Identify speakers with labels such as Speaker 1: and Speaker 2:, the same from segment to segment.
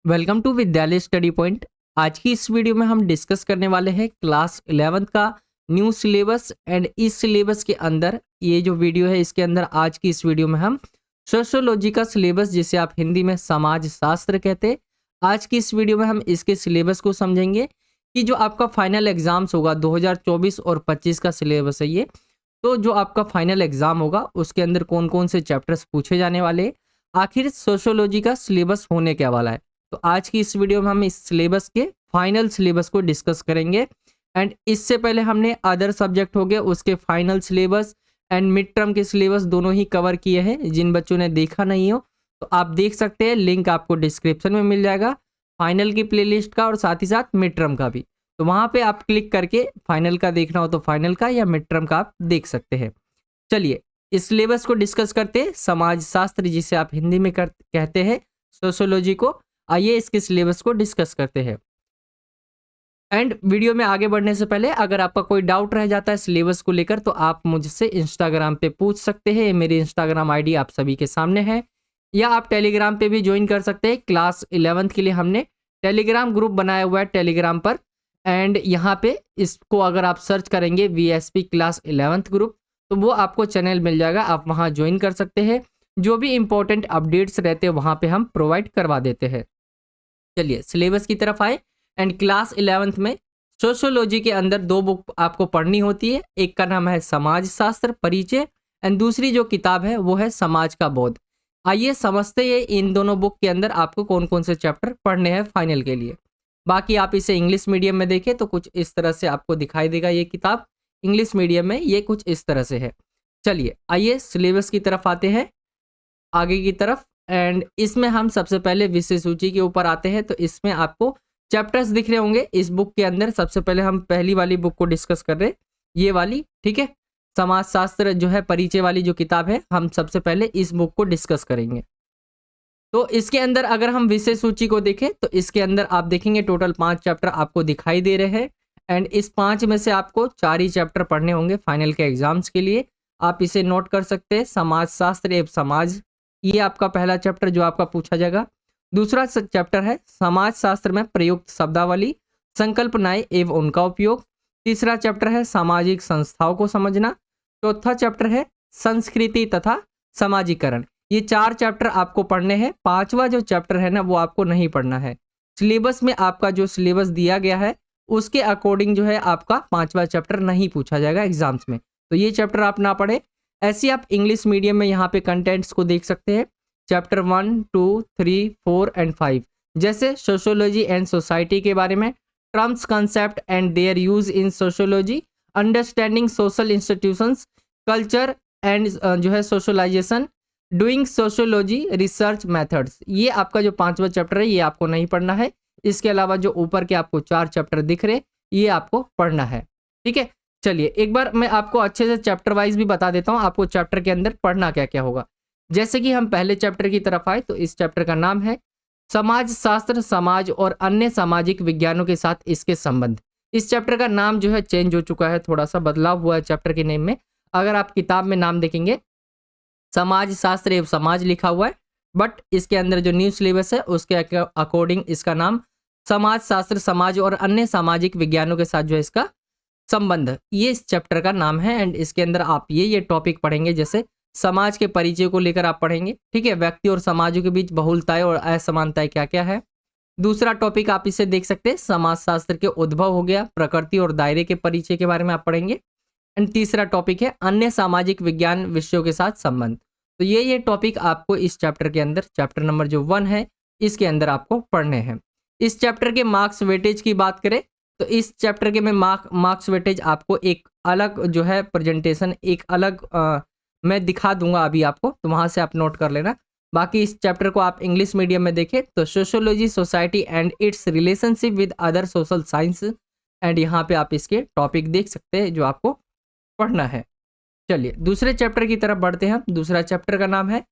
Speaker 1: Welcome to विद्यालय study point. आज की इस वीडियो में हम डिस्कस करने वाले हैं क्लास 11th का न्यू सिलेबस। एंड इस सिलेबस के अंदर ये जो वीडियो है, इसके अंदर आज की इस वीडियो में हम सोशियोलॉजी का सिलेबस, जिसे आप हिंदी में समाज शास्त्र कहते हैं, आज की इस वीडियो में हम इसके सिलेबस को समझेंगे कि जो आपका फाइनल एग्जाम्स होगा 2024 और 25 का सिलेबस है ये। तो जो आपका फाइनल एग्जाम होगा उसके अंदर कौन कौन से चैप्टर्स पूछे जाने वाले हैं, आखिर सोशियोलॉजी का सिलेबस होने क्या वाला है। तो आज की इस वीडियो में हम इस सिलेबस के फाइनल सिलेबस को डिस्कस करेंगे। एंड इससे पहले हमने अदर सब्जेक्ट हो गए उसके final syllabus and mid term के सिलेबस दोनों ही कवर किए हैं। जिन बच्चों ने देखा नहीं हो तो आप देख सकते हैं, लिंक आपको डिस्क्रिप्शन में मिल जाएगा फाइनल की प्लेलिस्ट का और साथ ही साथ मिड टर्म का भी। तो वहाँ पे आप क्लिक करके फाइनल का देखना हो तो फाइनल का या मिड टर्म का आप देख सकते हैं। चलिए इस सिलेबस को डिस्कस करते हैं, समाज शास्त्र जिसे आप हिंदी में कहते हैं सोशियोलॉजी को। आइए इसके सिलेबस को डिस्कस करते हैं। एंड वीडियो में आगे बढ़ने से पहले अगर आपका कोई डाउट रह जाता है सिलेबस को लेकर तो आप मुझसे इंस्टाग्राम पे पूछ सकते हैं। मेरी इंस्टाग्राम आईडी आप सभी के सामने है, या आप टेलीग्राम पे भी ज्वाइन कर सकते हैं। क्लास 11th के लिए हमने टेलीग्राम ग्रुप बनाया हुआ है टेलीग्राम पर। एंड यहाँ पे इसको अगर आप सर्च करेंगे VSP क्लास 11th ग्रुप तो वो आपको चैनल मिल जाएगा, आप वहाँ ज्वाइन कर सकते हैं। जो भी इंपॉर्टेंट अपडेट्स रहते हैं वहाँ पे हम प्रोवाइड करवा देते हैं। चलिए सिलेबस की तरफ आए। एंड क्लास 11th में सोशियोलॉजी के अंदर दो बुक आपको पढ़नी होती है। एक का नाम है समाज शास्त्र परिचय एंड दूसरी जो किताब है वो है समाज का बोध। आइए समझते हैं इन दोनों बुक के अंदर आपको कौन कौन से चैप्टर पढ़ने हैं फाइनल के लिए। बाकी आप इसे इंग्लिश मीडियम में देखें तो कुछ इस तरह से आपको दिखाई देगा। ये किताब इंग्लिश मीडियम में ये कुछ इस तरह से है। चलिए आइए सिलेबस की तरफ आते हैं आगे की तरफ। एंड इसमें हम सबसे पहले विषय सूची के ऊपर आते हैं। तो इसमें आपको चैप्टर्स दिख रहे होंगे इस बुक के अंदर। सबसे पहले हम पहली वाली बुक को डिस्कस कर रहे हैं, ये वाली, ठीक है। समाज शास्त्र जो है परिचय वाली जो किताब है, हम सबसे पहले इस बुक को डिस्कस करेंगे। तो इसके अंदर अगर हम विषय सूची को देखें तो इसके अंदर आप देखेंगे टोटल 5 चैप्टर आपको दिखाई दे रहे हैं। एंड इस 5 में से आपको 4 ही चैप्टर पढ़ने होंगे फाइनल के एग्जाम्स के लिए। आप इसे नोट कर सकते हैं, समाज शास्त्र एवं समाज, ये आपका पहला चैप्टर जो आपका पूछा जाएगा। दूसरा चैप्टर है समाज शास्त्र में प्रयुक्त शब्दावली, संकल्पनाएं एवं उनका उपयोग। तीसरा चैप्टर है सामाजिक संस्थाओं को समझना। चौथा चैप्टर है संस्कृति तथा समाजीकरण। ये 4 चैप्टर आपको पढ़ने हैं। 5वां जो चैप्टर है ना वो आपको नहीं पढ़ना है। सिलेबस में आपका जो सिलेबस दिया गया है उसके अकॉर्डिंग जो है आपका 5वां चैप्टर नहीं पूछा जाएगा एग्जाम्स में, तो ये चैप्टर आप ना पढ़े। ऐसे आप इंग्लिश मीडियम में यहाँ पे कंटेंट्स को देख सकते हैं। चैप्टर 1, 2, 3, 4 एंड 5 जैसे सोशियोलॉजी एंड सोसाइटी के बारे में, terms concept and their use in sociology, understanding social institutions, culture and जो है socialisation, doing sociology research methods. ये आपका जो 5वां चैप्टर है ये आपको नहीं पढ़ना है। इसके अलावा जो ऊपर के आपको 4 चैप्टर दिख रहे ये आपको पढ़ना है, ठीक है। चलिए एक बार मैं आपको अच्छे से चैप्टर वाइज भी बता देता हूँ आपको चैप्टर के अंदर पढ़ना क्या क्या होगा। जैसे कि हम पहले चैप्टर की तरफ आए तो इस चैप्टर का नाम है समाज शास्त्र, समाज और अन्य सामाजिक विज्ञानों के साथ इसके संबंध। इस चैप्टर का नाम जो है चेंज हो चुका है, थोड़ा सा बदलाव हुआ है चैप्टर के नेम में। अगर आप किताब में नाम देखेंगे समाज शास्त्र एवं समाज लिखा हुआ है, बट इसके अंदर जो न्यू सिलेबस है उसके अकॉर्डिंग इसका नाम समाज शास्त्र, समाज और अन्य सामाजिक विज्ञानों के साथ जो है इसका संबंध, ये इस चैप्टर का नाम है। एंड इसके अंदर आप ये टॉपिक पढ़ेंगे, जैसे समाज के परिचय को लेकर आप पढ़ेंगे, ठीक है। व्यक्ति और समाजों के बीच बहुलताएं और असमानताएं क्या क्या है। दूसरा टॉपिक आप इसे देख सकते हैं, समाज शास्त्र के उद्भव हो गया, प्रकृति और दायरे के परिचय के बारे में आप पढ़ेंगे। एंड तीसरा टॉपिक है अन्य सामाजिक विज्ञान विषयों के साथ संबंध। तो ये टॉपिक आपको इस चैप्टर के अंदर, चैप्टर नंबर जो 1 है इसके अंदर आपको पढ़ने हैं। इस चैप्टर के मार्क्स वेटेज की बात करें तो इस चैप्टर के में मार्क्स वेटेज आपको एक अलग जो है प्रेजेंटेशन, एक अलग मैं दिखा दूंगा अभी आपको, तो वहां से आप नोट कर लेना। बाकी इस चैप्टर को आप इंग्लिश मीडियम में देखें तो sociology, society and it's relationship with other social science. And यहाँ पे आप इसके टॉपिक देख सकते हैं जो आपको पढ़ना है। चलिए दूसरे चैप्टर की तरफ बढ़ते हैं। दूसरा चैप्टर का नाम है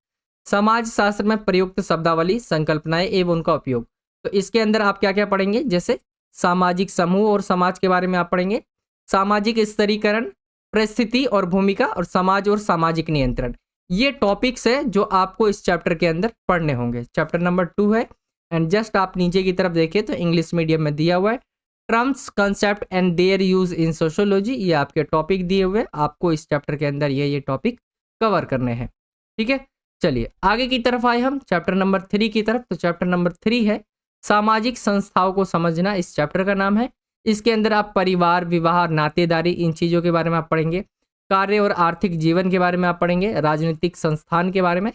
Speaker 1: समाज शास्त्र में प्रयुक्त शब्दावली, संकल्पनाएं एवं उनका उपयोग। तो इसके अंदर आप क्या क्या पढ़ेंगे, जैसे सामाजिक समूह और समाज के बारे में आप पढ़ेंगे, सामाजिक स्तरीकरण, परिस्थिति और भूमिका, और समाज और सामाजिक नियंत्रण। ये टॉपिक्स है जो आपको इस चैप्टर के अंदर पढ़ने होंगे। चैप्टर नंबर 2 है एंड जस्ट आप नीचे की तरफ देखिए तो इंग्लिश मीडियम में दिया हुआ है terms concept and their use in sociology, ये आपके टॉपिक दिए हुए, आपको इस चैप्टर के अंदर ये टॉपिक कवर करने हैं। ठीक है, चलिए आगे की तरफ आए हम चैप्टर नंबर 3 की तरफ। तो चैप्टर नंबर 3 है सामाजिक संस्थाओं को समझना, इस चैप्टर का नाम है। इसके अंदर आप परिवार, विवाह, नातेदारी, इन चीज़ों के बारे में आप पढ़ेंगे, कार्य और आर्थिक जीवन के बारे में आप पढ़ेंगे, राजनीतिक संस्थान के बारे में,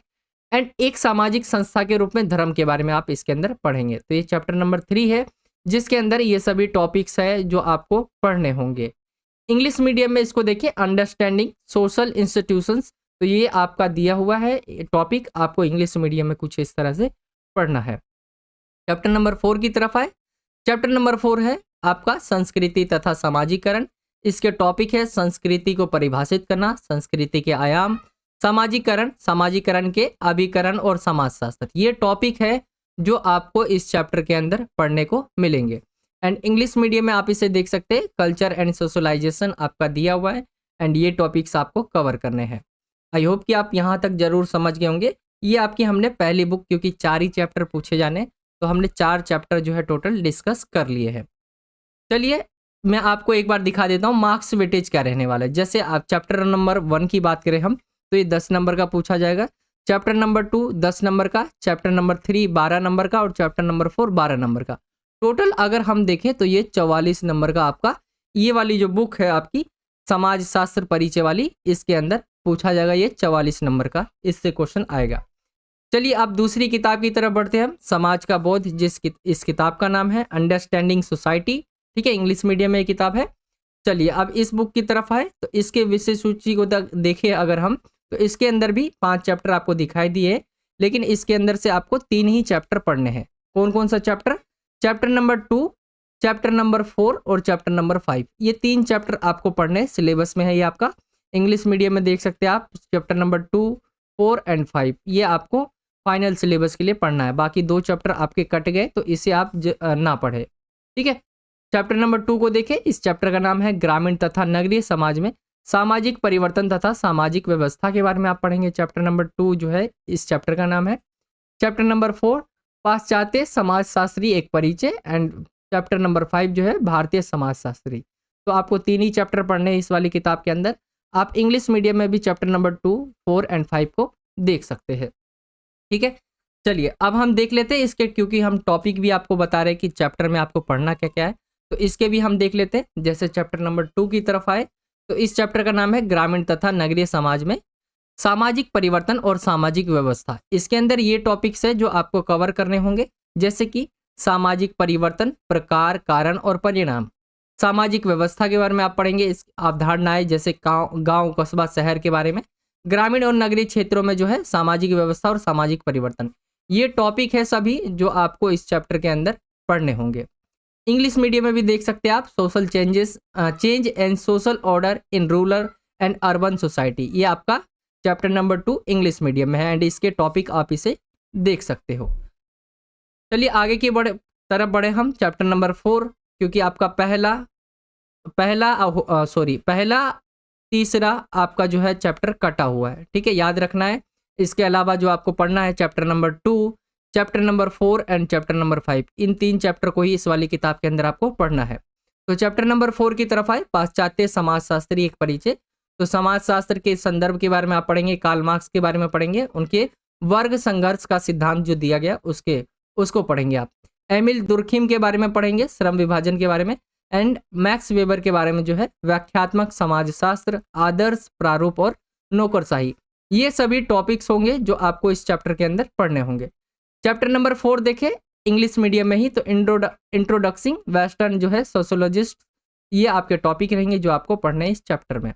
Speaker 1: एंड एक सामाजिक संस्था के रूप में धर्म के बारे में आप इसके अंदर पढ़ेंगे। तो ये चैप्टर नंबर 3 है जिसके अंदर ये सभी टॉपिक्स है जो आपको पढ़ने होंगे। इंग्लिश मीडियम में इसको देखिए अंडरस्टैंडिंग सोशल इंस्टीट्यूशंस, तो ये आपका दिया हुआ है टॉपिक, आपको इंग्लिश मीडियम में कुछ इस तरह से पढ़ना है। चैप्टर नंबर 4 की तरफ आए। चैप्टर नंबर 4 है आपका संस्कृति तथा सामाजिकरण। इसके टॉपिक है संस्कृति को परिभाषित करना, संस्कृति के आयाम, सामाजिकरण, सामाजिकरण के अभिकरण और समाजशास्त्र। ये टॉपिक है जो आपको इस चैप्टर के अंदर पढ़ने को मिलेंगे। एंड इंग्लिश मीडियम में आप इसे देख सकते हैं, कल्चर एंड सोशलाइजेशन आपका दिया हुआ है एंड ये टॉपिक्स आपको कवर करने हैं। आई होप कि आप यहाँ तक जरूर समझ गए होंगे। ये आपकी हमने पहली बुक, क्योंकि 4 ही चैप्टर पूछे जाने, तो हमने 4 चैप्टर जो है टोटल डिस्कस कर लिए हैं। चलिए मैं आपको एक बार दिखा देता हूँ मार्क्स वेटेज क्या रहने वाला है। जैसे आप चैप्टर नंबर 1 की बात करें हम, तो ये 10 नंबर का पूछा जाएगा। चैप्टर नंबर 2 10 नंबर का, चैप्टर नंबर 3 12 नंबर का और चैप्टर नंबर 4 12 नंबर का। टोटल अगर हम देखें तो ये 44 नंबर का आपका ये वाली जो बुक है आपकी समाज शास्त्र परिचय वाली, इसके अंदर पूछा जाएगा ये 44 नंबर का, इससे क्वेश्चन आएगा। चलिए आप दूसरी किताब की तरफ बढ़ते हैं हम, समाज का बोध, इस किताब का नाम है अंडरस्टैंडिंग सोसाइटी। ठीक है, इंग्लिश मीडियम में ये किताब है। चलिए अब इस बुक की तरफ आए तो इसके विषय सूची को देखें अगर हम, तो इसके अंदर भी 5 चैप्टर आपको दिखाई दिए, लेकिन इसके अंदर से आपको 3 ही चैप्टर पढ़ने हैं। कौन कौन सा chapter? Chapter number 2, chapter number 4 और चैप्टर नंबर 5। ये 3 चैप्टर आपको पढ़ने सिलेबस में है। ये आपका इंग्लिश मीडियम में देख सकते हैं आप, चैप्टर नंबर 2, 4 एंड 5 ये आपको फाइनल सिलेबस के लिए पढ़ना है। बाकी 2 चैप्टर आपके कट गए तो इसे आप ना पढ़े। ठीक है, चैप्टर नंबर 2 को देखें। इस चैप्टर का नाम है ग्रामीण तथा नगरीय समाज में सामाजिक परिवर्तन तथा सामाजिक व्यवस्था के बारे में आप पढ़ेंगे। चैप्टर नंबर 2 जो है इस चैप्टर का नाम है। चैप्टर नंबर 4 पाश्चात्य समाजशास्त्री एक परिचय एंड चैप्टर नंबर 5 जो है भारतीय समाजशास्त्री। तो आपको 3 ही चैप्टर पढ़ने हैं इस वाली किताब के अंदर। आप इंग्लिश मीडियम में भी चैप्टर नंबर 2, 4 एंड 5 को देख सकते हैं। ठीक है, चलिए अब हम देख लेते हैं इसके, क्योंकि हम टॉपिक भी आपको बता रहे हैं कि चैप्टर में आपको पढ़ना क्या क्या है, तो इसके भी हम देख लेते हैं। जैसे चैप्टर नंबर 2 की तरफ आए तो इस चैप्टर का नाम है ग्रामीण तथा नगरीय समाज में सामाजिक परिवर्तन और सामाजिक व्यवस्था। इसके अंदर ये टॉपिक्स है जो आपको कवर करने होंगे, जैसे कि सामाजिक परिवर्तन, प्रकार, कारण और परिणाम। सामाजिक व्यवस्था के बारे में आप पढ़ेंगे, इस अवधारणाएं जैसे गांव, कस्बा, शहर के बारे में। ग्रामीण और नगरीय क्षेत्रों में जो है सामाजिक व्यवस्था और सामाजिक परिवर्तन, ये टॉपिक है सभी जो आपको इस चैप्टर के अंदर पढ़ने होंगे। इंग्लिश मीडियम में भी देख सकते हैं आप social change and social order in rural and urban society, ये आपका चैप्टर नंबर 2 इंग्लिश मीडियम में है एंड इसके टॉपिक आप इसे देख सकते हो। चलिए आगे की तरफ बढ़े हम, चैप्टर नंबर 4, क्योंकि आपका पहला तीसरा आपका जो है चैप्टर कटा हुआ है। ठीक है, याद रखना है। इसके अलावा जो आपको पढ़ना है chapter number 2, chapter number 4 and chapter number 5, in 3 chapter को ही इस वाली किताब के अंदर आपको पढ़ना है। तो चैप्टर नंबर 4 की तरफ आए, पाश्चात्य समाजशास्त्री एक परिचय। तो समाजशास्त्र के संदर्भ के बारे में आप पढ़ेंगे, कार्ल मार्क्स के बारे में पढ़ेंगे, उनके वर्ग संघर्ष का सिद्धांत जो दिया गया उसको पढ़ेंगे आप। एमिल दुर्खिम के बारे में पढ़ेंगे, श्रम विभाजन के बारे में, एंड मैक्स वेबर के बारे में जो है व्याख्यात्मक समाजशास्त्र, आदर्श प्रारूप और नौकरशाही। ये सभी टॉपिक्स होंगे जो आपको इस चैप्टर के अंदर पढ़ने होंगे। चैप्टर नंबर 4 देखें इंग्लिश मीडियम में ही, तो इंट्रोडक्सिंग वेस्टर्न जो है सोशोलॉजिस्ट, ये आपके टॉपिक रहेंगे जो आपको पढ़ने हैं इस चैप्टर में।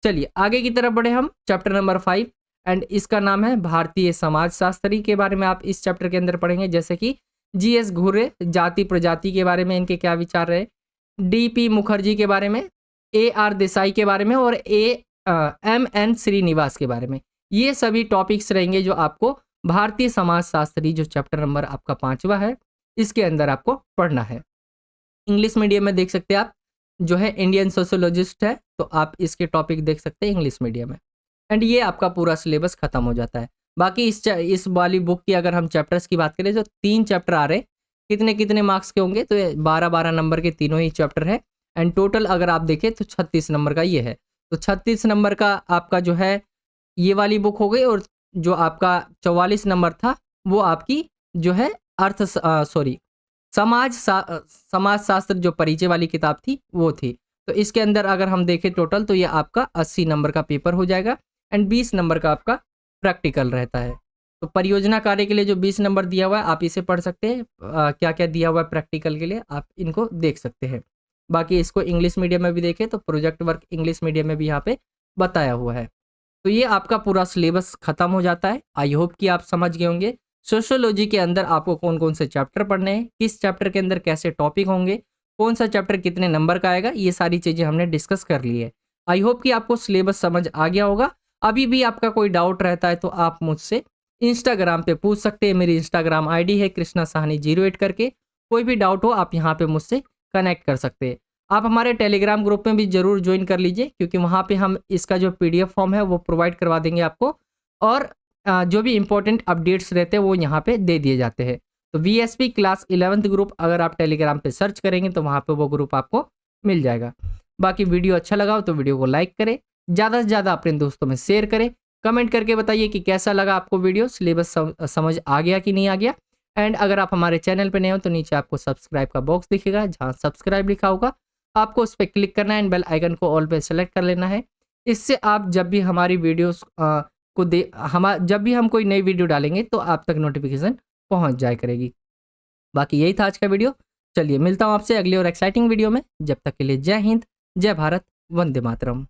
Speaker 1: चलिए आगे की तरफ बढ़े हम, चैप्टर नंबर 5 एंड इसका नाम है भारतीय समाजशास्त्री के बारे में आप इस चैप्टर के अंदर पढ़ेंगे, जैसे कि GS घुरे जाति प्रजाति के बारे में इनके क्या विचार रहे, DP मुखर्जी के बारे में, AR देसाई के बारे में और MN श्रीनिवास के बारे में। ये सभी टॉपिक्स रहेंगे जो आपको भारतीय समाजशास्त्री जो चैप्टर नंबर आपका 5वां है इसके अंदर आपको पढ़ना है। इंग्लिश मीडियम में देख सकते हैं आप जो है इंडियन सोशोलॉजिस्ट है, तो आप इसके टॉपिक देख सकते हैं इंग्लिश मीडियम में एंड ये आपका पूरा सिलेबस खत्म हो जाता है। बाकी इस वाली बुक की अगर हम चैप्टर्स की बात करें तो 3 चैप्टर आ रहे, कितने कितने मार्क्स के होंगे, तो 12-12 नंबर के तीनों ही चैप्टर है। एंड टोटल अगर आप देखें तो 36 नंबर का ये है। तो 36 नंबर का आपका जो है ये वाली बुक हो गई, और जो आपका 44 नंबर था वो आपकी जो है समाज शास्त्र जो परिचय वाली किताब थी वो थी। तो इसके अंदर अगर हम देखें टोटल तो ये आपका 80 नंबर का पेपर हो जाएगा एंड 20 नंबर का आपका प्रैक्टिकल रहता है। तो परियोजना कार्य के लिए जो 20 नंबर दिया हुआ है आप इसे पढ़ सकते हैं, क्या क्या दिया हुआ है प्रैक्टिकल के लिए आप इनको देख सकते हैं। बाकी इसको इंग्लिश मीडियम में भी देखें तो प्रोजेक्ट वर्क इंग्लिश मीडियम में भी यहाँ पे बताया हुआ है। तो ये आपका पूरा सिलेबस खत्म हो जाता है। आई होप कि आप समझ गए होंगे सोशियोलॉजी के अंदर आपको कौन कौन से चैप्टर पढ़ने हैं, किस चैप्टर के अंदर कैसे टॉपिक होंगे, कौन सा चैप्टर कितने नंबर का आएगा, ये सारी चीज़ें हमने डिस्कस कर ली है। आई होप कि आपको सिलेबस समझ आ गया होगा। अभी भी आपका कोई डाउट रहता है तो आप मुझसे इंस्टाग्राम पे पूछ सकते हैं। मेरी इंस्टाग्राम आईडी है कृष्णा साहनी 08 करके। कोई भी डाउट हो आप यहाँ पे मुझसे कनेक्ट कर सकते हैं। आप हमारे टेलीग्राम ग्रुप में भी जरूर ज्वाइन कर लीजिए, क्योंकि वहाँ पे हम इसका जो PDF फॉर्म है वो प्रोवाइड करवा देंगे आपको, और जो भी इंपॉर्टेंट अपडेट्स रहते हैं वो यहाँ पे दे दिए जाते हैं। तो VSP क्लास 11th ग्रुप अगर आप टेलीग्राम पे सर्च करेंगे तो वहाँ पे वो ग्रुप आपको मिल जाएगा। बाकी वीडियो अच्छा लगा हो तो वीडियो को लाइक करें, ज़्यादा से ज़्यादा अपने दोस्तों में शेयर करें, कमेंट करके बताइए कि कैसा लगा आपको वीडियो, सिलेबस समझ आ गया कि नहीं आ गया। एंड अगर आप हमारे चैनल पर नए हो तो नीचे आपको सब्सक्राइब का बॉक्स दिखेगा, जहाँ सब्सक्राइब लिखा होगा आपको उस पर क्लिक करना है एंड बेल आइकन को ऑल पे सेलेक्ट कर लेना है। इससे आप जब भी हमारी वीडियोस जब भी हम कोई नई वीडियो डालेंगे तो आप तक नोटिफिकेशन पहुंच जाया करेगी। बाकी यही था आज का वीडियो। चलिए मिलता हूं आपसे अगली और एक्साइटिंग वीडियो में। जब तक के लिए जय हिंद, जय भारत, वंदे मातरम।